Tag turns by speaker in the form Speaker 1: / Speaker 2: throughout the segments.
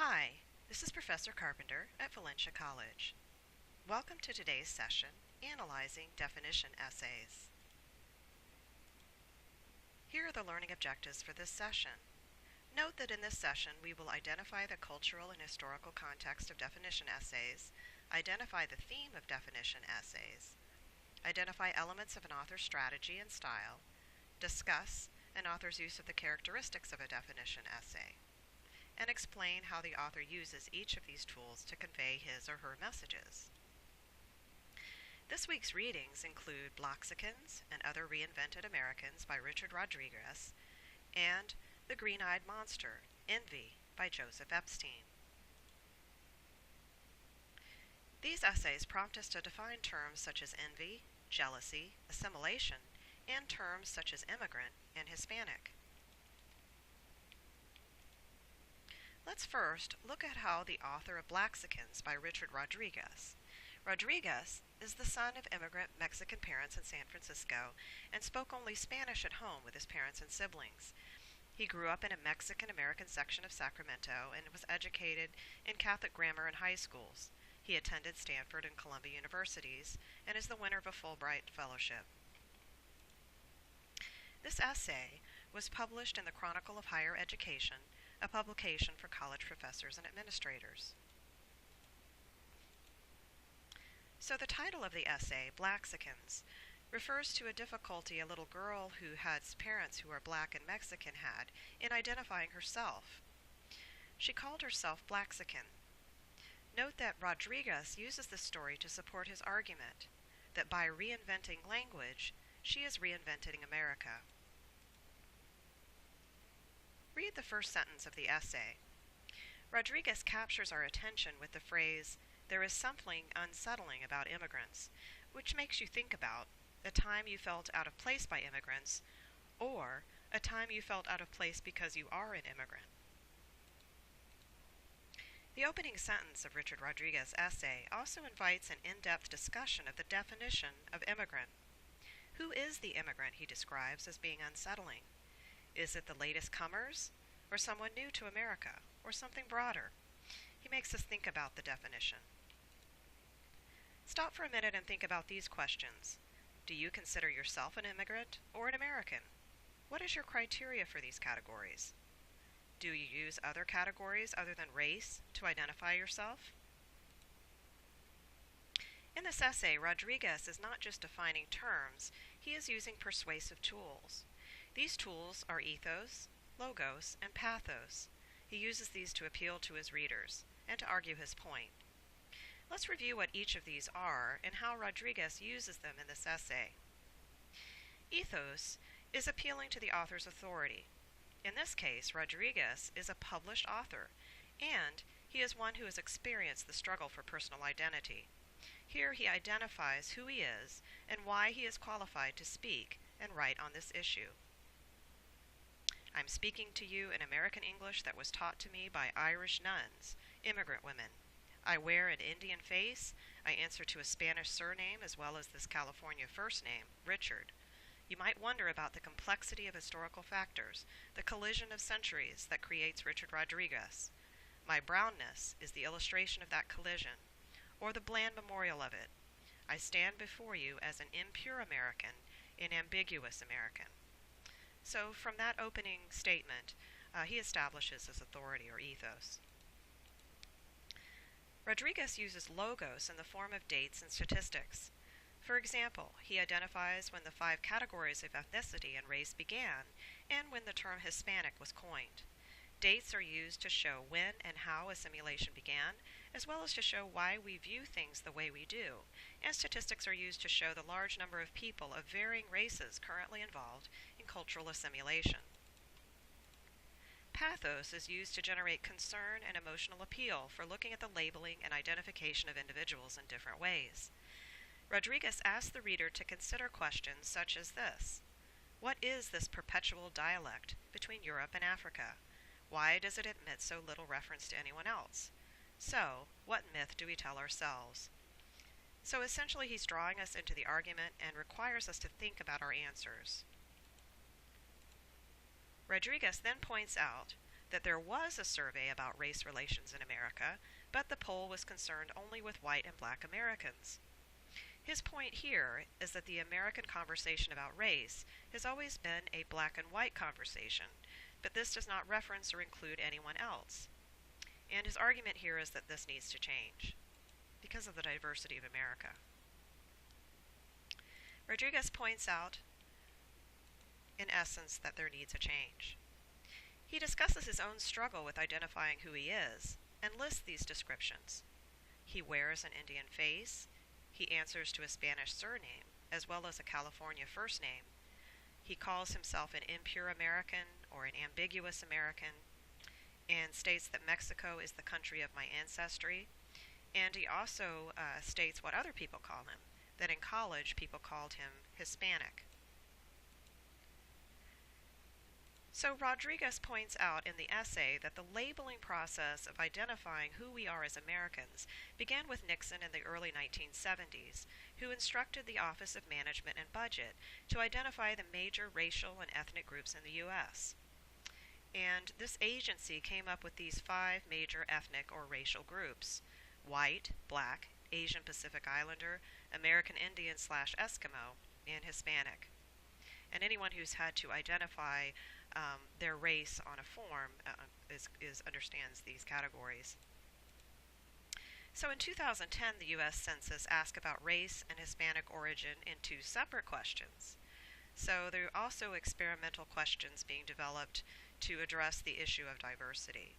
Speaker 1: Hi, this is Professor Carpenter at Valencia College. Welcome to today's session, Analyzing Definition Essays. Here are the learning objectives for this session. Note that in this session we will identify the cultural and historical context of definition essays, identify the theme of definition essays, identify elements of an author's strategy and style, discuss an author's use of the characteristics of a definition essay, and explain how the author uses each of these tools to convey his or her messages. This week's readings include Blaxicans and Other Reinvented Americans by Richard Rodriguez and The Green-Eyed Monster, Envy by Joseph Epstein. These essays prompt us to define terms such as envy, jealousy, assimilation, and terms such as immigrant and Hispanic. Let's first look at how the author of Blaxicans by Richard Rodriguez. Rodriguez is the son of immigrant Mexican parents in San Francisco and spoke only Spanish at home with his parents and siblings. He grew up in a Mexican-American section of Sacramento and was educated in Catholic grammar and high schools. He attended Stanford and Columbia universities and is the winner of a Fulbright Fellowship. This essay was published in the Chronicle of Higher Education, a publication for college professors and administrators. So the title of the essay, Blaxicans, refers to a difficulty a little girl who has parents who are black and Mexican had in identifying herself. She called herself Blaxican. Note that Rodriguez uses this story to support his argument that by reinventing language, she is reinventing America. Read the first sentence of the essay. Rodriguez captures our attention with the phrase, "There is something unsettling about immigrants," which makes you think about a time you felt out of place by immigrants, or a time you felt out of place because you are an immigrant. The opening sentence of Richard Rodriguez's essay also invites an in-depth discussion of the definition of immigrant. Who is the immigrant he describes as being unsettling? Is it the latest comers, or someone new to America, or something broader? He makes us think about the definition. Stop for a minute and think about these questions. Do you consider yourself an immigrant or an American? What is your criteria for these categories? Do you use other categories other than race to identify yourself? In this essay, Rodriguez is not just defining terms, he is using persuasive tools. These tools are ethos, logos, and pathos. He uses these to appeal to his readers and to argue his point. Let's review what each of these are and how Rodriguez uses them in this essay. Ethos is appealing to the author's authority. In this case, Rodriguez is a published author, and he is one who has experienced the struggle for personal identity. Here he identifies who he is and why he is qualified to speak and write on this issue. I'm speaking to you in American English that was taught to me by Irish nuns, immigrant women. I wear an Indian face. I answer to a Spanish surname as well as this California first name, Richard. You might wonder about the complexity of historical factors, the collision of centuries that creates Richard Rodriguez. My brownness is the illustration of that collision, or the bland memorial of it. I stand before you as an impure American, an ambiguous American. So from that opening statement, he establishes his authority or ethos. Rodriguez uses logos in the form of dates and statistics. For example, he identifies when the 5 categories of ethnicity and race began and when the term Hispanic was coined. Dates are used to show when and how assimilation began, as well as to show why we view things the way we do, and statistics are used to show the large number of people of varying races currently involved in cultural assimilation. Pathos is used to generate concern and emotional appeal for looking at the labeling and identification of individuals in different ways. Rodriguez asks the reader to consider questions such as this. What is this perpetual dialect between Europe and Africa? Why does it admit so little reference to anyone else? So, what myth do we tell ourselves? So essentially he's drawing us into the argument and requires us to think about our answers. Rodriguez then points out that there was a survey about race relations in America, but the poll was concerned only with white and black Americans. His point here is that the American conversation about race has always been a black and white conversation, but this does not reference or include anyone else. And his argument here is that this needs to change because of the diversity of America. Rodriguez points out, in essence, that there needs a change. He discusses his own struggle with identifying who he is and lists these descriptions. He wears an Indian face. He answers to a Spanish surname, as well as a California first name. He calls himself an impure American or an ambiguous American, and states that Mexico is the country of my ancestry. And he also states what other people call him, that in college people called him Hispanic. So Rodriguez points out in the essay that the labeling process of identifying who we are as Americans began with Nixon in the early 1970s, who instructed the Office of Management and Budget to identify the major racial and ethnic groups in the U.S. And this agency came up with these 5 major ethnic or racial groups: white, black, Asian Pacific Islander, American Indian / Eskimo, and Hispanic. And anyone who's had to identify their race on a form understands these categories. So in 2010, the U.S. Census asked about race and Hispanic origin in 2 separate questions. So there are also experimental questions being developed to address the issue of diversity.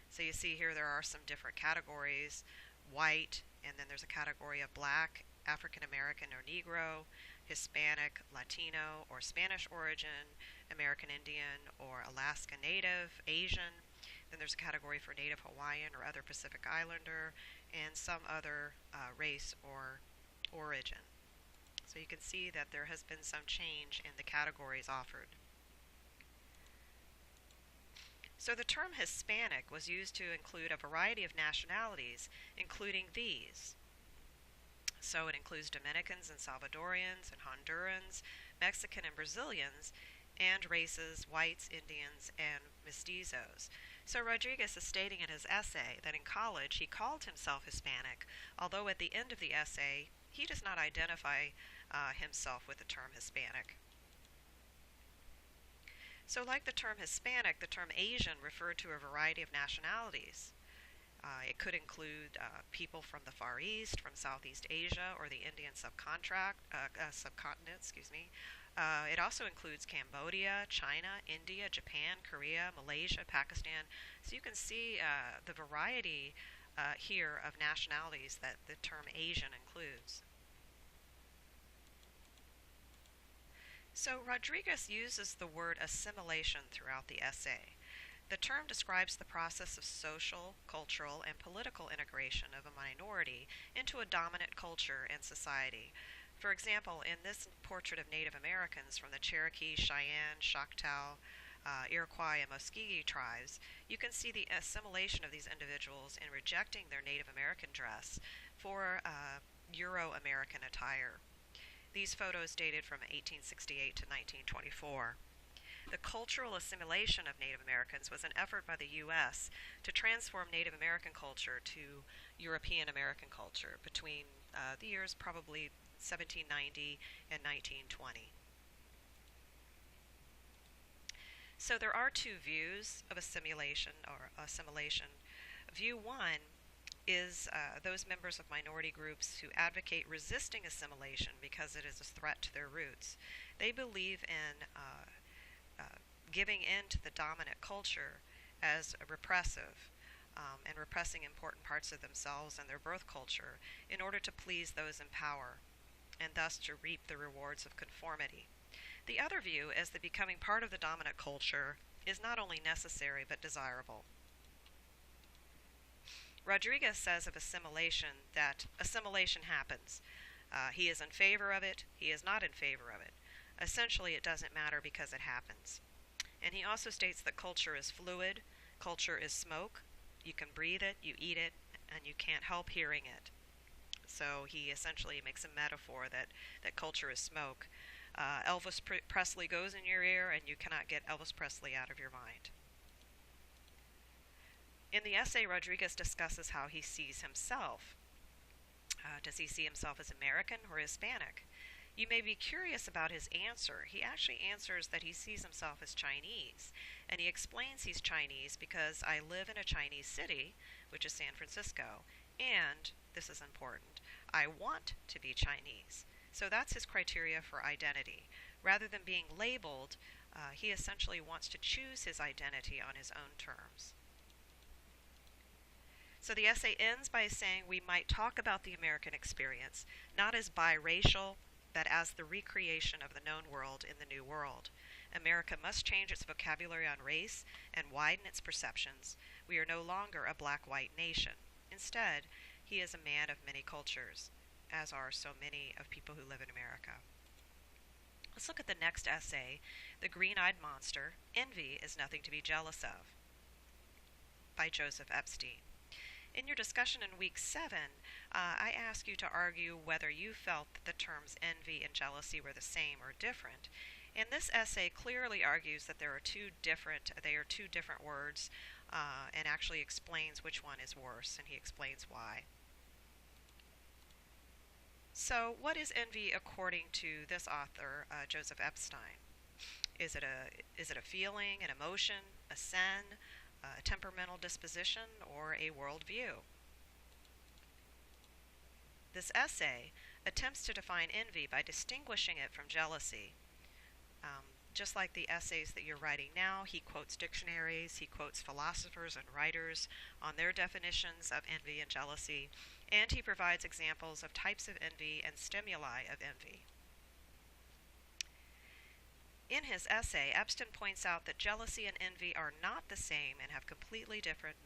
Speaker 1: So you see here there are some different categories: white, and then there's a category of black, African American or Negro, Hispanic, Latino, or Spanish origin, American Indian or Alaska Native, Asian. Then there's a category for Native Hawaiian or other Pacific Islander, and some other race or origin. So you can see that there has been some change in the categories offered. So the term Hispanic was used to include a variety of nationalities, including these. So it includes Dominicans and Salvadorians and Hondurans, Mexican and Brazilians, and races, whites, Indians, and mestizos. So Rodriguez is stating in his essay that in college he called himself Hispanic, although at the end of the essay he does not identify himself with the term Hispanic. So like the term Hispanic, the term Asian referred to a variety of nationalities. It could include people from the Far East, from Southeast Asia, or the Indian subcontinent. It also includes Cambodia, China, India, Japan, Korea, Malaysia, Pakistan. So you can see the variety here of nationalities that the term Asian includes. So Rodriguez uses the word assimilation throughout the essay. The term describes the process of social, cultural, and political integration of a minority into a dominant culture and society. For example, in this portrait of Native Americans from the Cherokee, Cheyenne, Choctaw, Iroquois, and Muscogee tribes, you can see the assimilation of these individuals in rejecting their Native American dress for Euro-American attire. These photos dated from 1868 to 1924. The cultural assimilation of Native Americans was an effort by the U.S. to transform Native American culture to European American culture between the years probably 1790 and 1920. So there are 2 views of assimilation. View 1 is those members of minority groups who advocate resisting assimilation because it is a threat to their roots. They believe in giving in to the dominant culture as repressive and repressing important parts of themselves and their birth culture in order to please those in power and thus to reap the rewards of conformity. The other view is that becoming part of the dominant culture is not only necessary but desirable. Rodriguez says of assimilation that assimilation happens. He is in favor of it, he is not in favor of it. Essentially, it doesn't matter because it happens. And he also states that culture is fluid, culture is smoke. You can breathe it, you eat it, and you can't help hearing it. So he essentially makes a metaphor that culture is smoke. Elvis Presley goes in your ear, and you cannot get Elvis Presley out of your mind. In the essay, Rodriguez discusses how he sees himself. Does he see himself as American or Hispanic? You may be curious about his answer. He actually answers that he sees himself as Chinese, and he explains he's Chinese because I live in a Chinese city, which is San Francisco, and, this is important, I want to be Chinese. So that's his criteria for identity. Rather than being labeled, he essentially wants to choose his identity on his own terms. So the essay ends by saying we might talk about the American experience not as biracial, but as the recreation of the known world in the new world. America must change its vocabulary on race and widen its perceptions. We are no longer a black-white nation. Instead, he is a man of many cultures, as are so many of people who live in America. Let's look at the next essay, The Green-Eyed Monster, Envy is Nothing to be Jealous of, by Joseph Epstein. In your discussion in week 7, I asked you to argue whether you felt that the terms envy and jealousy were the same or different. And this essay clearly argues that they are two different words, and actually explains which one is worse, and he explains why. So, what is envy according to this author, Joseph Epstein? Is it a feeling, an emotion, a sin, a temperamental disposition, or a worldview? This essay attempts to define envy by distinguishing it from jealousy. Just like the essays that you're writing now, he quotes dictionaries, he quotes philosophers and writers on their definitions of envy and jealousy, and he provides examples of types of envy and stimuli of envy. In his essay, Epstein points out that jealousy and envy are not the same and have completely different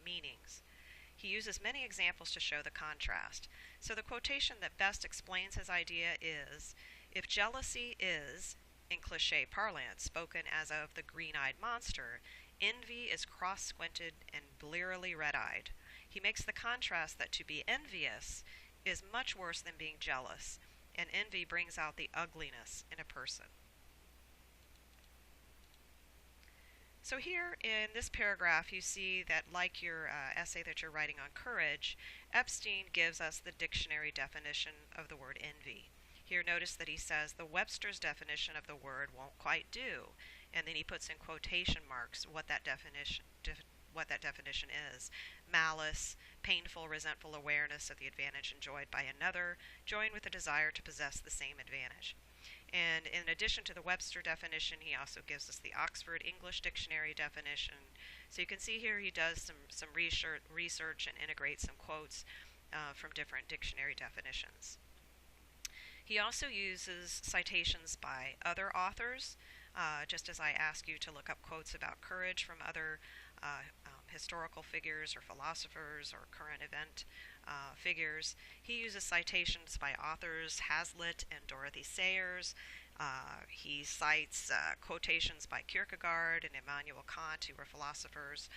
Speaker 1: meanings. He uses many examples to show the contrast. So the quotation that best explains his idea is, if jealousy is, in cliché parlance, spoken as of the green-eyed monster, envy is cross-squinted and blearily red-eyed. He makes the contrast that to be envious is much worse than being jealous, and envy brings out the ugliness in a person. So here in this paragraph you see that, like your essay that you're writing on courage, Epstein gives us the dictionary definition of the word envy. Here notice that he says the Webster's definition of the word won't quite do, and then he puts in quotation marks what that definition is. Malice, painful, resentful awareness of the advantage enjoyed by another, joined with a desire to possess the same advantage. And in addition to the Webster definition, he also gives us the Oxford English Dictionary definition. So you can see here he does some research and integrates some quotes from different dictionary definitions. He also uses citations by other authors, just as I ask you to look up quotes about courage from other historical figures or philosophers or current event figures. He uses citations by authors Hazlitt and Dorothy Sayers. He cites quotations by Kierkegaard and Immanuel Kant, who were philosophers,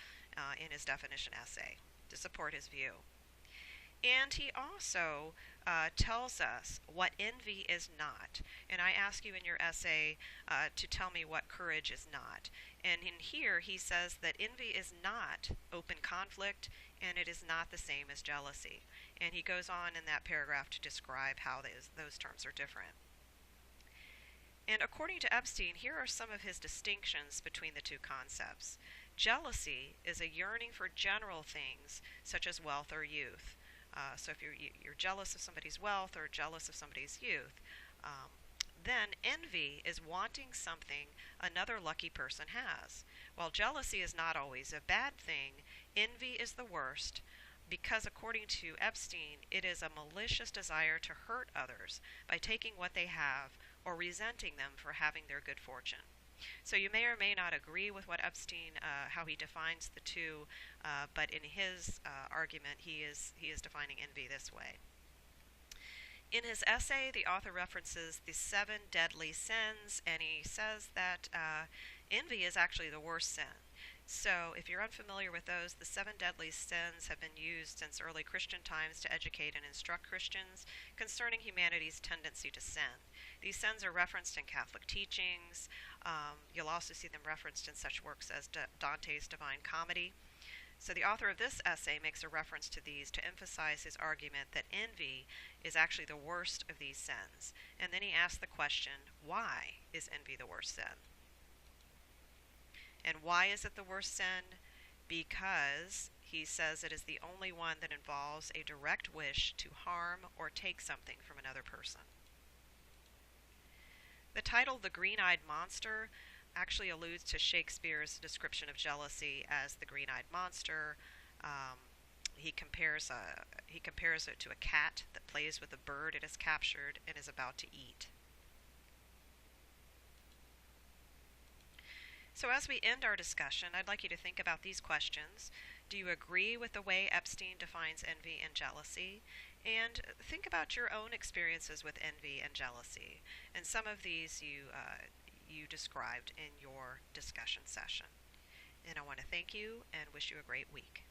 Speaker 1: in his definition essay to support his view. And he also tells us what envy is not. And I ask you in your essay to tell me what courage is not. And in here he says that envy is not open conflict, and it is not the same as jealousy. And he goes on in that paragraph to describe how those terms are different. And according to Epstein, here are some of his distinctions between the two concepts. Jealousy is a yearning for general things, such as wealth or youth. So if you're jealous of somebody's wealth or jealous of somebody's youth, then envy is wanting something another lucky person has. While jealousy is not always a bad thing, envy is the worst because, according to Epstein, it is a malicious desire to hurt others by taking what they have or resenting them for having their good fortune. So you may or may not agree with what Epstein, how he defines the two, but in his argument, he is defining envy this way. In his essay, the author references the 7 deadly sins, and he says that envy is actually the worst sin. So if you're unfamiliar with those, the 7 deadly sins have been used since early Christian times to educate and instruct Christians concerning humanity's tendency to sin. These sins are referenced in Catholic teachings. You'll also see them referenced in such works as Dante's Divine Comedy. So the author of this essay makes a reference to these to emphasize his argument that envy is actually the worst of these sins. And then he asks the question, why is envy the worst sin? And why is it the worst sin? Because he says it is the only one that involves a direct wish to harm or take something from another person. The title, The Green-Eyed Monster, actually alludes to Shakespeare's description of jealousy as the green-eyed monster. He compares it to a cat that plays with a bird it has captured and is about to eat. So as we end our discussion, I'd like you to think about these questions. Do you agree with the way Epstein defines envy and jealousy? And think about your own experiences with envy and jealousy. And some of these you described in your discussion session. And I want to thank you and wish you a great week.